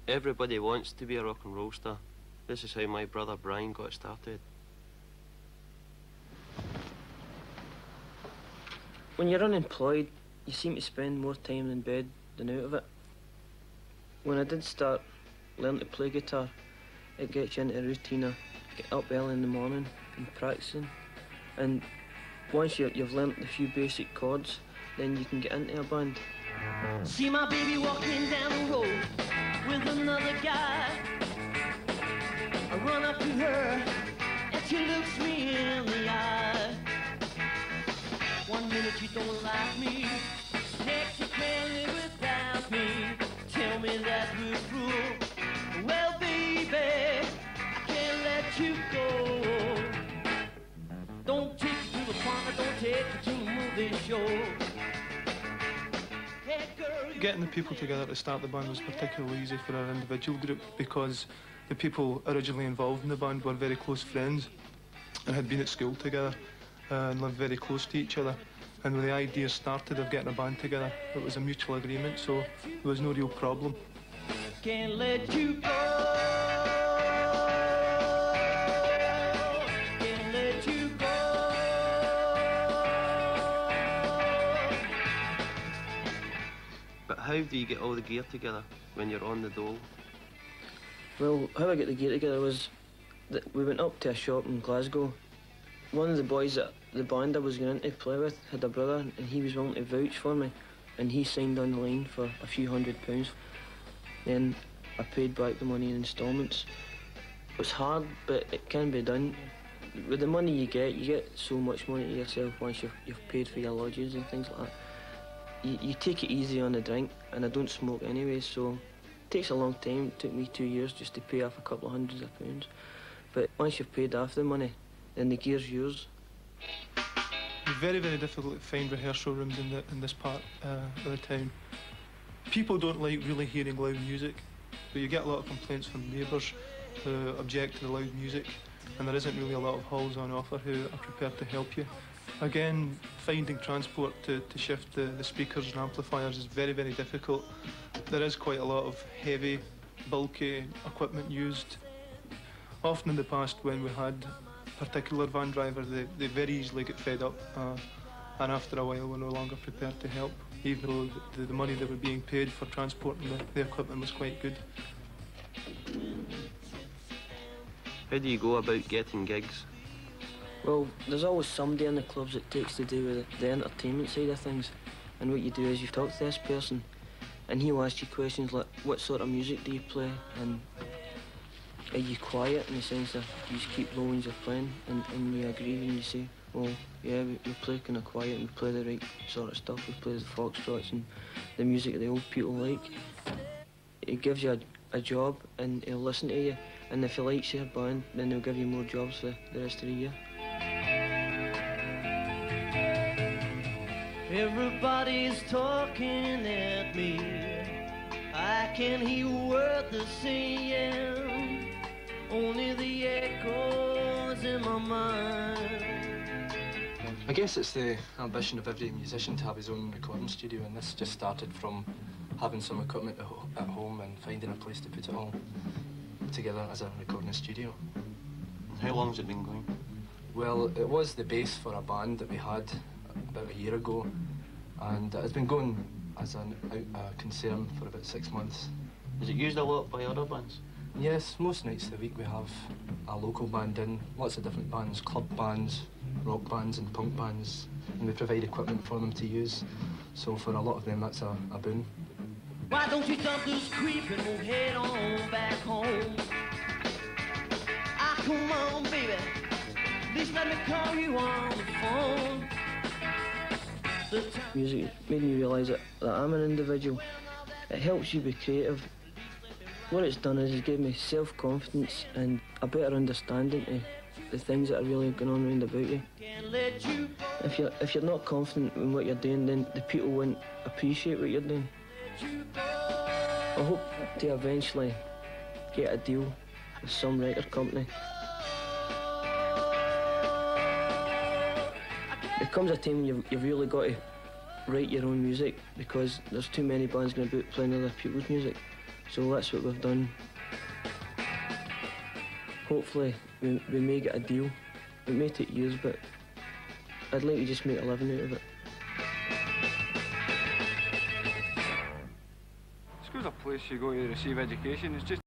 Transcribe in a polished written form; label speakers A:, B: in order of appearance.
A: Everybody wants to be a rock and roll star. This is how my brother Brian got started.
B: When you're unemployed, you seem to spend more time in bed than out of it. When I did start learning to play guitar, it gets you into a routine of get up early in the morning and practicing. And once you've learnt a few basic chords, then you can get into a band.
C: See my baby walking down the road with another guy. I run up to her and she looks me in the eye. 1 minute you don't like me, next you can't live without me. Tell me that we're cruel. Well, baby, I can't let you go. Don't take you to the park, don't take you to the movie show. Hey, girl,
D: getting the people together to start the band was particularly easy for our individual group because the people originally involved in the band were very close friends and had been at school together and lived very close to each other. And when the idea started of getting a band together, it was a mutual agreement, so there was no real problem.
C: Can't let you go. Can't let you go.
A: But how do you get all the gear together when you're on the dole?
B: Well, how I got the gear together was that we went up to a shop in Glasgow. One of the boys that the band I was going to play with had a brother, and he was willing to vouch for me, and he signed on the line for a few £100. Then I paid back the money in instalments. It was hard, but it can be done. With the money you get so much money to yourself once you've paid for your lodges and things like that. You take it easy on the drink, and I don't smoke anyway, so it takes a long time. It took me 2 years just to pay off a couple of hundreds of pounds. But once you've paid off the money, then the gear's yours.
D: It's very, very difficult to find rehearsal rooms in this part of the town. People don't like really hearing loud music, but you get a lot of complaints from neighbours who object to the loud music, and there isn't really a lot of halls on offer who are prepared to help you. Again, finding transport to shift the speakers and amplifiers is very, very difficult. There is quite a lot of heavy, bulky equipment used. Often in the past when we had particular van drivers, they very easily get fed up and after a while were no longer prepared to help, even though the money they were being paid for transporting the equipment was quite good.
A: How do you go about getting gigs?
B: Well, there's always somebody in the clubs that takes to do with the entertainment side of things, and what you do is you talk to this person and he'll ask you questions like, what sort of music do you play, and are you quiet, in the sense that you just keep low when you're playing, and you agree and you say, well, yeah, we play kind of quiet and we play the right sort of stuff. We play the foxtrots and the music that the old people like. It gives you a job and he'll listen to you, and if he likes your band, then they'll give you more jobs for the rest of the year.
C: Everybody's talking at me. I can hear what they're saying. Only the echoes in my mind.
E: I guess it's the ambition of every musician to have his own recording studio, and this just started from having some equipment at home and finding a place to put it all together as a recording studio.
A: How long has it been going?
E: Well, it was the base for a band that we had about a year ago, and it's been going as a concern for about 6 months.
A: Is it used a lot by other bands?
E: Yes, most nights of the week we have a local band in, lots of different bands, club bands, rock bands and punk bands, and we provide equipment for them to use. So for a lot of them that's a boon.
C: Why don't you dump this creep and move head on back home? Ah, come on, baby, please let me call you on the phone.
B: Music made me realise that I'm an individual. It helps you be creative. What it's done is it's given me self-confidence and a better understanding of the things that are really going on around about you. If you're not confident in what you're doing, then the people won't appreciate what you're doing. I hope to eventually get a deal with some record company. There comes a time when you've really got to write your own music, because there's too many bands going about playing other people's music. So that's what we've done. Hopefully we may get a deal. It may take years, but I'd like to just make a living out of it.
F: School's a place you go to receive education. It's just